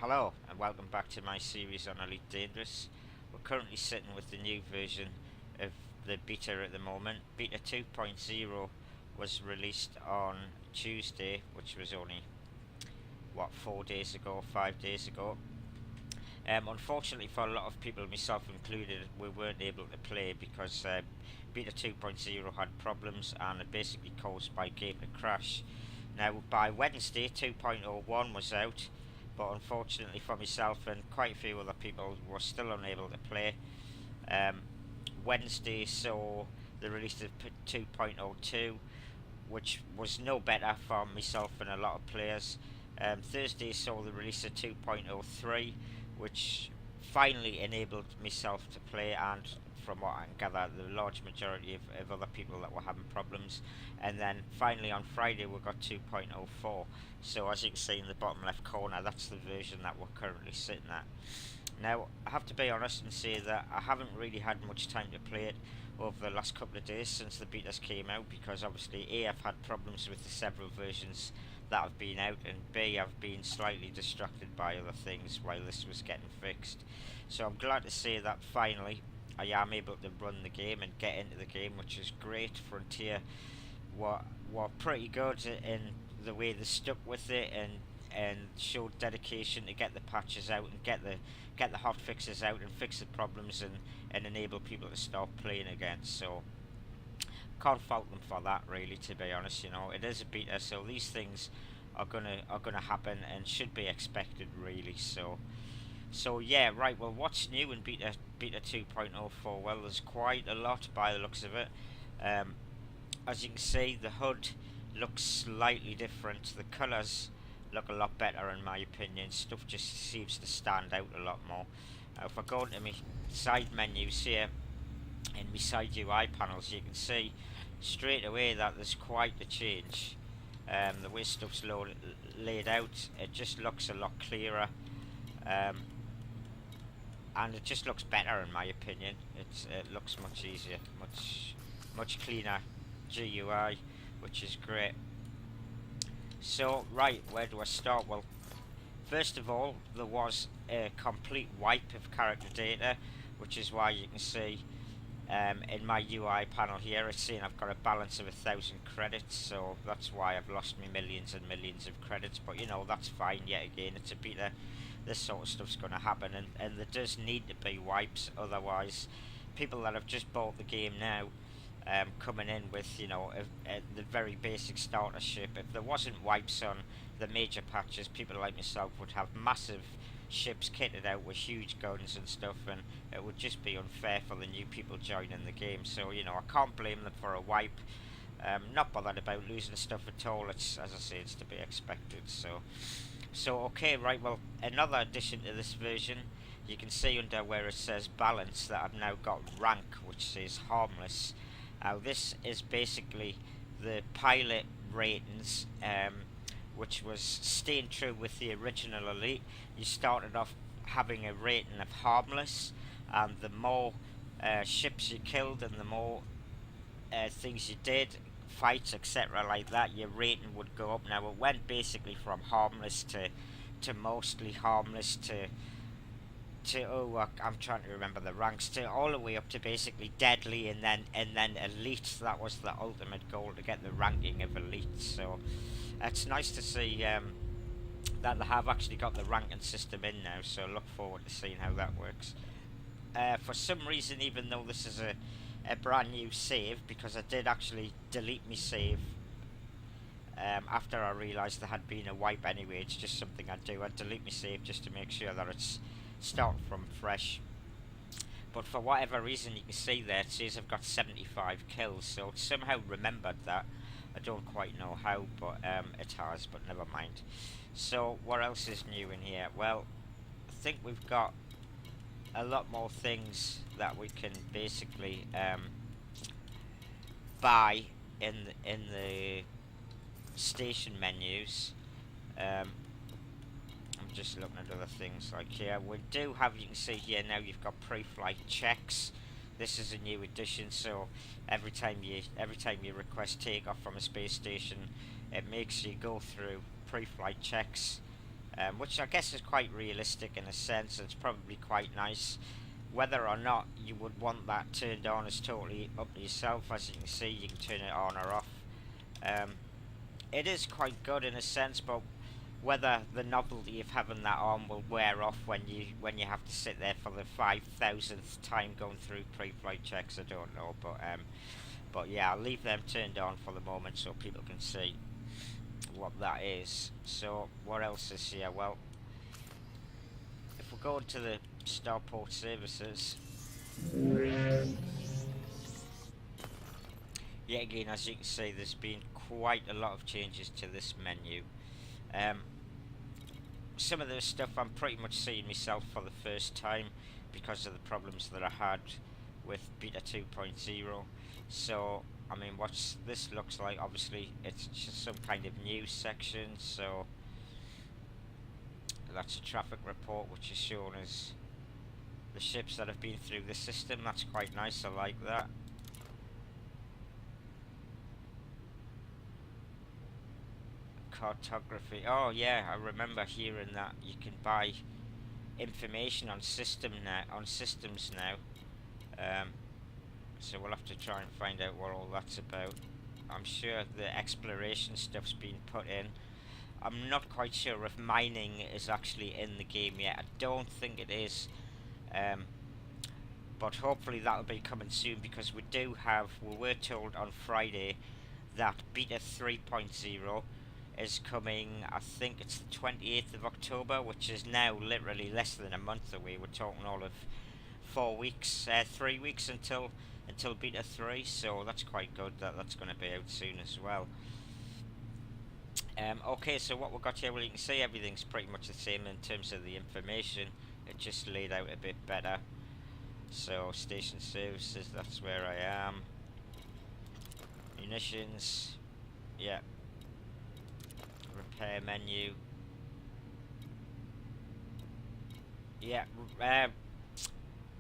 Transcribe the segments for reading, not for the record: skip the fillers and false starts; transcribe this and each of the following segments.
Hello and welcome back to my series on Elite Dangerous. We're currently sitting with the new version of the beta at the moment. Beta 2.0 was released on Tuesday, which was only, 4 days ago, 5 days ago. Unfortunately for a lot of people, myself included, we weren't able to play because Beta 2.0 had problems and it basically caused my game to crash. Now by Wednesday 2.01 was out, but unfortunately for myself and quite a few other people were still unable to play. Um, Wednesday saw the release of 2.02, which was no better for myself and a lot of players. Thursday saw the release of 2.03, which finally enabled myself to play, and from what I can gather, the large majority of other people that were having problems. And then finally on Friday we got 2.04. So as you can see in the bottom left corner, that's the version that we're currently sitting at. Now, I have to be honest and say that I haven't really had much time to play it over the last couple of days since the betas came out, because obviously A, I've had problems with the several versions that have been out, and B, I've been slightly distracted by other things while this was getting fixed. So I'm glad to say that finally I am able to run the game and get into the game, which is great. Frontier were pretty good in the way they stuck with it and showed dedication to get the patches out and get the hot fixes out and fix the problems and enable people to start playing again. So can't fault them for that, really, to be honest. You know, it is a beta, so these things are gonna happen and should be expected, really. So yeah, right. Well, what's new in beta 2.04? Well, there's quite a lot by the looks of it. Um, as you can see, the HUD looks slightly different. The colours look a lot better in my opinion. Stuff just seems to stand out a lot more. If I go into my side menus here in my side UI panels, you can see straight away that there's quite a change. The way stuff's laid out, it just looks a lot clearer, um, and it just looks better in my opinion. It looks much easier, much cleaner GUI, which is great. So, right, where do I start? Well, first of all, there was a complete wipe of character data, which is why you can see in my UI panel here, it's saying I've got a balance of 1,000 credits, so that's why I've lost me millions and millions of credits. But you know, that's fine. Yet again, it's a beta. This sort of stuff's going to happen, and there does need to be wipes. Otherwise, people that have just bought the game now, coming in with, you know, the very basic starter ship, if there wasn't wipes on the major patches, people like myself would have massive ships kitted out with huge guns and stuff, and it would just be unfair for the new people joining the game. So, you know, I can't blame them for a wipe. Not bothered about losing stuff at all. It's, as I say, it's to be expected. So okay, right. Well, another addition to this version, you can see under where it says balance that I've now got rank, which says harmless. Now this is basically the pilot ratings, which was staying true with the original Elite. You started off having a rating of harmless, and the more ships you killed and the more things you did, fights, etc., like that, your rating would go up. Now it went basically from harmless to mostly harmless to I'm trying to remember the ranks, to all the way up to basically deadly, and then elite. That was the ultimate goal, to get the ranking of elite. So it's nice to see that they have actually got the ranking system in now. So look forward to seeing how that works. For some reason, even though this is a brand new save, because I did actually delete my save after I realised there had been a wipe anyway. It's just something I do. I delete my save just to make sure that it's starting from fresh. But for whatever reason, you can see there it says I've got 75 kills, so it somehow remembered that. I don't quite know how, but it has, but never mind. So what else is new in here? Well, I think we've got a lot more things that we can basically buy in the station menus. I'm just looking at other things like here. We do have, you can see here now, you've got pre-flight checks. This is a new addition, so every time you request takeoff from a space station, it makes you go through pre-flight checks. which I guess is quite realistic in a sense. It's probably quite nice. Whether or not you would want that turned on is totally up to yourself. As you can see, you can turn it on or off. Um, it is quite good in a sense, but whether the novelty of having that on will wear off when you have to sit there for the 5,000th time going through pre-flight checks, I don't know. But yeah, I'll leave them turned on for the moment so people can see what that is. So what else is here? Well, if we go into the Starport services, yet again, as you can see, there's been quite a lot of changes to this menu. Some of the stuff I'm pretty much seeing myself for the first time because of the problems that I had with Beta 2.0. So, I mean, what this looks like, obviously, it's just some kind of news section. So, that's a traffic report which is showing us the ships that have been through the system. That's quite nice, I like that. Cartography. Oh yeah, I remember hearing that you can buy information on systems now. So we'll have to try and find out what all that's about. I'm sure the exploration stuff's been put in. I'm not quite sure if mining is actually in the game yet. I don't think it is. But hopefully that'll be coming soon, because we were told on Friday that Beta 3.0 is coming. I think it's the 28th of October, which is now literally less than a month away. We're talking all of 3 weeks until Beta 3, so that's quite good that that's going to be out soon as well. Okay, so what we've got here, well, you can see everything's pretty much the same in terms of the information. It just laid out a bit better. So, station services, that's where I am. Munitions, yeah. Repair menu. Yeah,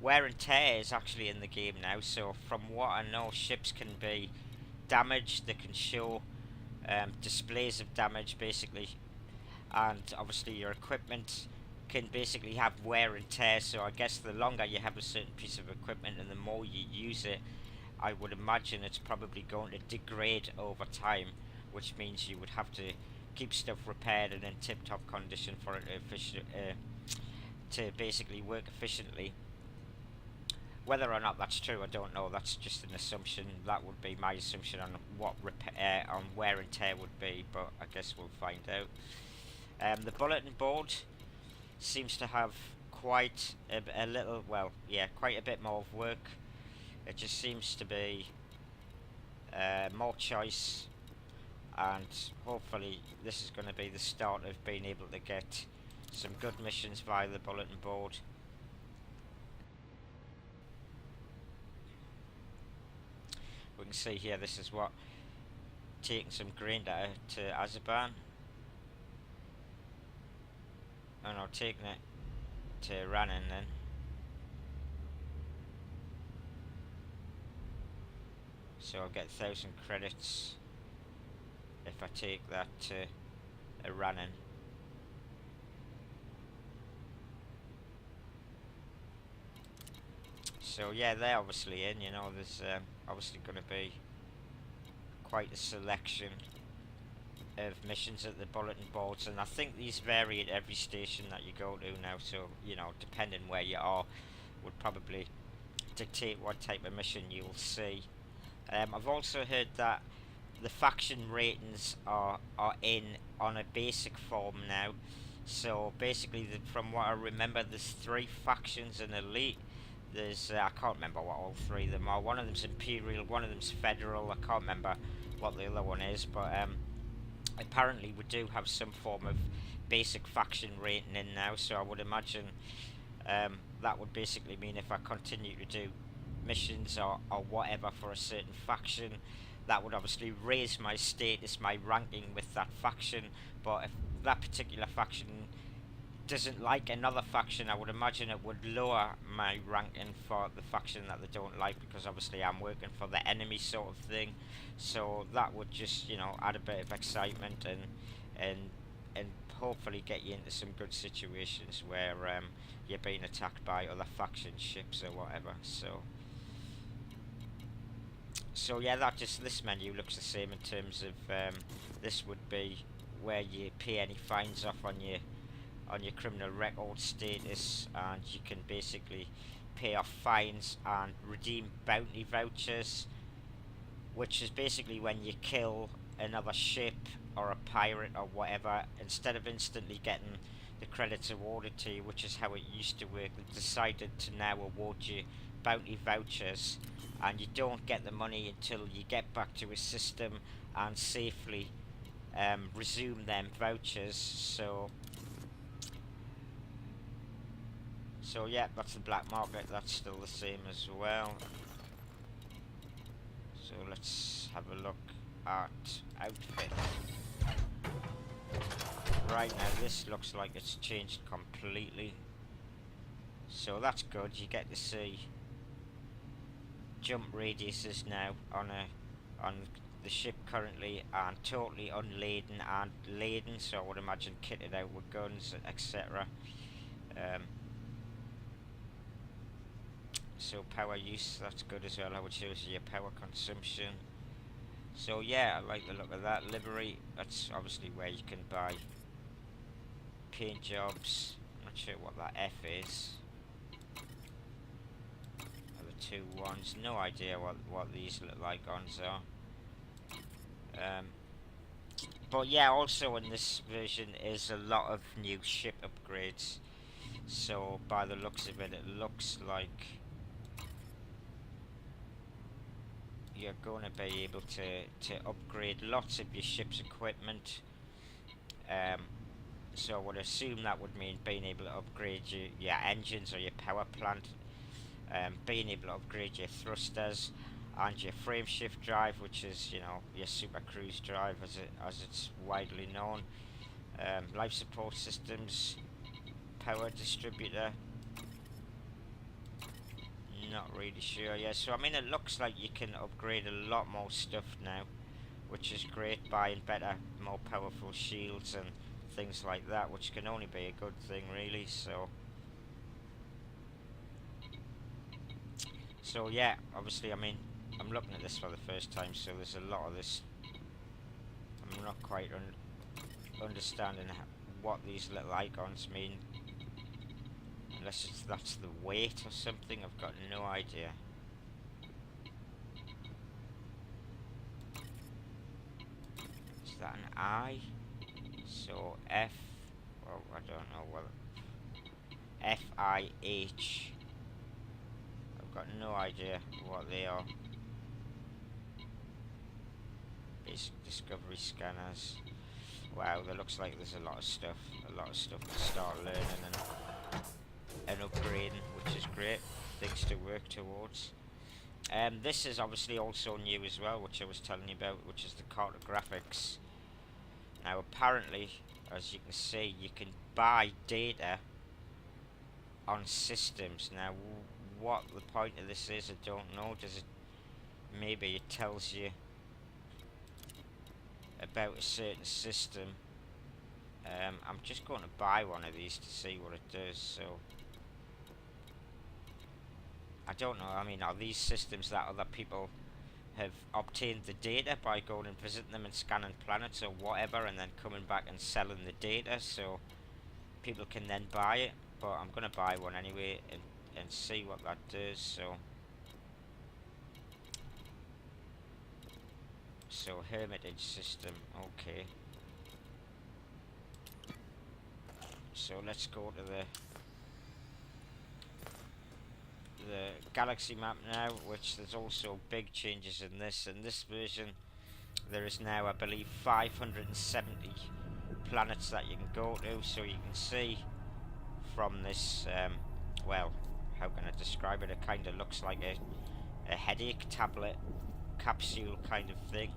wear and tear is actually in the game now, so from what I know, ships can be damaged. They can show displays of damage, basically, and obviously your equipment can basically have wear and tear. So I guess the longer you have a certain piece of equipment and the more you use it, I would imagine it's probably going to degrade over time, which means you would have to keep stuff repaired and in tip-top condition for it to basically work efficiently. Whether or not that's true, I don't know. That's just an assumption. That would be my assumption on what wear and tear would be, but I guess we'll find out. The bulletin board seems to have quite a little, well, yeah, quite a bit more of work. It just seems to be more choice, and hopefully this is going to be the start of being able to get some good missions via the bulletin board. We can see here, this is what taking some grain to Azerbaijan. Oh no, taking it to Rannon then. So I'll get 1,000 credits if I take that to Rannon. So yeah, they're obviously in, you know, there's obviously going to be quite a selection of missions at the bulletin boards, and I think these vary at every station that you go to now, so, you know, depending where you are would probably dictate what type of mission you'll see. I've also heard that the faction ratings are in on a basic form now, so basically from what I remember, there's 3 factions in Elite. There's I can't remember what all 3 of them are. One of them's Imperial, one of them's Federal. I can't remember what the other one is, but apparently we do have some form of basic faction rating in now, so I would imagine that would basically mean if I continue to do missions or whatever for a certain faction, that would obviously raise my status, my ranking with that faction. But if that particular faction doesn't like another faction, I would imagine it would lower my ranking for the faction that they don't like, because obviously I'm working for the enemy sort of thing. So that would just, you know, add a bit of excitement and hopefully get you into some good situations where you're being attacked by other faction ships or whatever. So yeah, this menu looks the same in terms of this would be where you pay any fines off on your criminal record status, and you can basically pay off fines and redeem bounty vouchers, which is basically when you kill another ship or a pirate or whatever, instead of instantly getting the credits awarded to you, which is how it used to work, they've decided to now award you bounty vouchers, and you don't get the money until you get back to a system and safely resume them vouchers. So yeah, that's the black market. That's still the same as well. So let's have a look at outfit. Right now, this looks like it's changed completely. So that's good. You get to see jump radiuses now on the ship currently, and totally unladen and laden. So I would imagine kitted out with guns, etc. So power use, that's good as well, how it shows you your power consumption. So yeah, I like the look of that. Livery, that's obviously where you can buy paint jobs. I'm not sure what that F is. The two ones, no idea what these look like ons are. But yeah, also in this version is a lot of new ship upgrades. So by the looks of it, it looks like you're going to be able to upgrade lots of your ship's equipment. So I would assume that would mean being able to upgrade your engines or your power plant, being able to upgrade your thrusters and your frameshift drive, which is, you know, your super cruise drive as it's widely known. Life support systems, power distributor, not really sure. Yeah, so I mean, it looks like you can upgrade a lot more stuff now, which is great, buying better, more powerful shields and things like that, which can only be a good thing, really. So yeah, obviously, I mean, I'm looking at this for the first time, so there's a lot of this I'm not quite understanding what these little icons mean, unless that's the weight or something. I've got no idea. Is that an I? So F, well, I don't know, well, FIH. I've got no idea what they are. Basic discovery scanners. Wow, there looks like there's a lot of stuff to start learning and upgrading, which is great. Things to work towards. This is obviously also new as well, which I was telling you about, which is the cartographics. Now apparently, as you can see, you can buy data on systems. Now what the point of this is, I don't know. Does it, maybe it tells you about a certain system. I'm just going to buy one of these to see what it does. So I don't know, I mean, are these systems that other people have obtained the data by going and visiting them and scanning planets or whatever, and then coming back and selling the data so people can then buy it? But I'm going to buy one anyway and see what that does. So hermitage system, okay. So let's go to the galaxy map now, which there's also big changes in this. In this version, there is now, I believe, 570 planets that you can go to. So you can see from this, well, how can I describe it? It kind of looks like a headache tablet capsule kind of thing.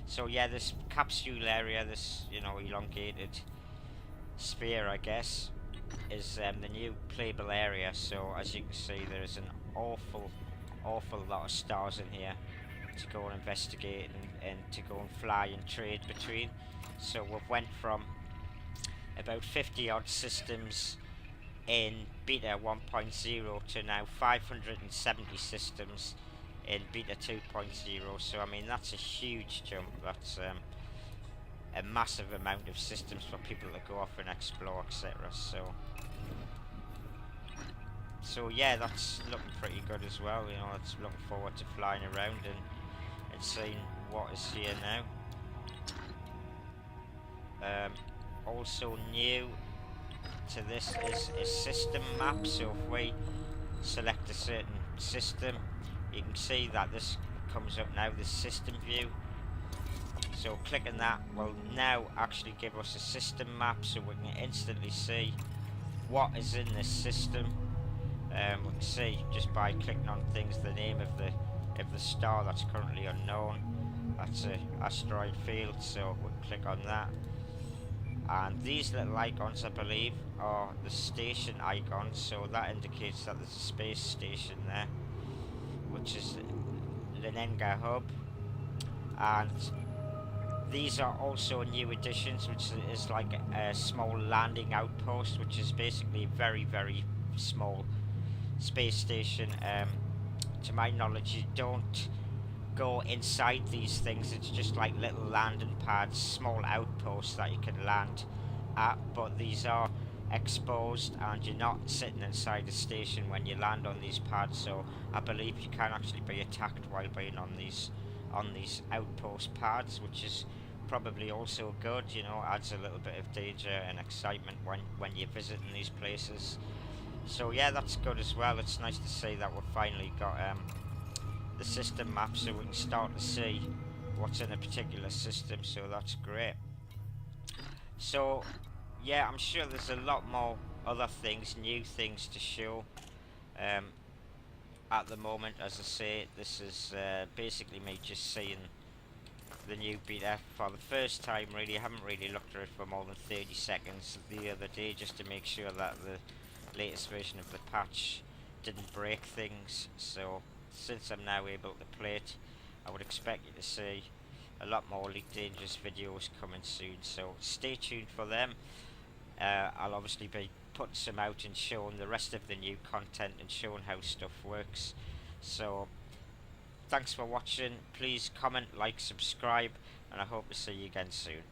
So yeah, this capsule area, this, you know, elongated sphere, I guess, is the new playable area. So as you can see, there's an awful lot of stars in here to go and investigate and to go and fly and trade between. So we've went from about 50 odd systems in beta 1.0 to now 570 systems in beta 2.0. So I mean, that's a huge jump. That's a massive amount of systems for people to go off and explore, etc. So yeah, that's looking pretty good as well. You know, it's looking forward to flying around and seeing what is here now. Also new to this is a system map. So if we select a certain system, you can see that this comes up now, the system view. So clicking that will now actually give us a system map, so we can instantly see what is in this system. We can see just by clicking on things the name of the star that's currently unknown. That's an asteroid field, so we'll click on that. And these little icons, I believe, are the station icons, so that indicates that there's a space station there, which is Lenenga Hub. And these are also new additions, which is like a small landing outpost, which is basically a very, very small space station. To my knowledge, you don't go inside these things. It's just like little landing pads, small outposts that you can land at, but these are exposed and you're not sitting inside the station when you land on these pads, so I believe you can actually be attacked while being on these outpost pads, which is probably also good. You know, adds a little bit of danger and excitement when you're visiting these places. So yeah, that's good as well. It's nice to see that we've finally got the system map, so we can start to see what's in a particular system, so that's great. So yeah, I'm sure there's a lot more other things, new things to show at the moment. As I say, this is basically me just seeing the new beta for the first time really. I haven't really looked at it for more than 30 seconds the other day just to make sure that the latest version of the patch didn't break things. So since I'm now able to play it, I would expect you to see a lot more Elite Dangerous videos coming soon, so stay tuned for them. I'll obviously be putting some out and showing the rest of the new content and showing how stuff works. So thanks for watching. Please comment, like, subscribe, and I hope to see you again soon.